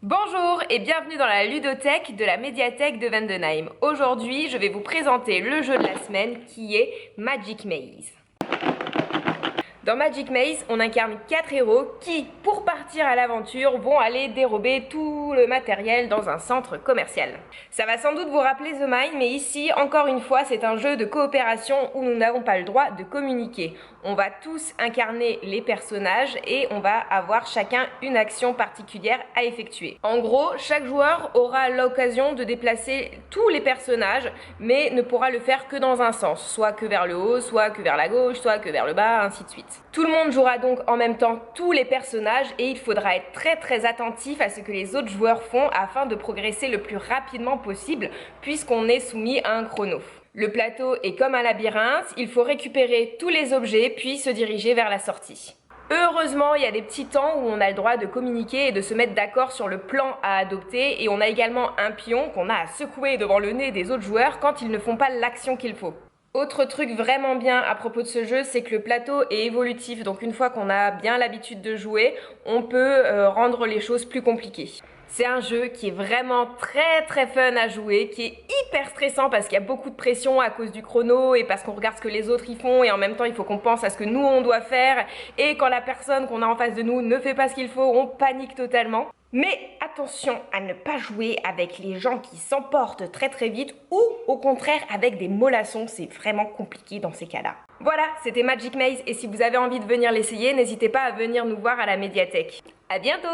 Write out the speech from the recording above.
Bonjour et bienvenue dans la ludothèque de la médiathèque de Vendenheim. Aujourd'hui, je vais vous présenter le jeu de la semaine qui est Magic Maze. Dans Magic Maze, on incarne 4 héros qui, pour partir à l'aventure, vont aller dérober tout le matériel dans un centre commercial. Ça va sans doute vous rappeler The Mind, mais ici, encore une fois, c'est un jeu de coopération où nous n'avons pas le droit de communiquer. On va tous incarner les personnages et on va avoir chacun une action particulière à effectuer. En gros, chaque joueur aura l'occasion de déplacer tous les personnages, mais ne pourra le faire que dans un sens, soit que vers le haut, soit que vers la gauche, soit que vers le bas, ainsi de suite. Tout le monde jouera donc en même temps tous les personnages et il faudra être très attentif à ce que les autres joueurs font afin de progresser le plus rapidement possible puisqu'on est soumis à un chrono. Le plateau est comme un labyrinthe, il faut récupérer tous les objets puis se diriger vers la sortie. Heureusement, il y a des petits temps où on a le droit de communiquer et de se mettre d'accord sur le plan à adopter et on a également un pion qu'on a à secouer devant le nez des autres joueurs quand ils ne font pas l'action qu'il faut. Autre truc vraiment bien à propos de ce jeu, c'est que le plateau est évolutif, donc une fois qu'on a bien l'habitude de jouer, on peut rendre les choses plus compliquées. C'est un jeu qui est vraiment très fun à jouer, qui est hyper stressant parce qu'il y a beaucoup de pression à cause du chrono et parce qu'on regarde ce que les autres y font et en même temps il faut qu'on pense à ce que nous on doit faire et quand la personne qu'on a en face de nous ne fait pas ce qu'il faut, on panique totalement. Mais attention à ne pas jouer avec les gens qui s'emportent très vite ou au contraire avec des mollassons, c'est vraiment compliqué dans ces cas-là. Voilà, c'était Magic Maze et si vous avez envie de venir l'essayer, n'hésitez pas à venir nous voir à la médiathèque. À bientôt!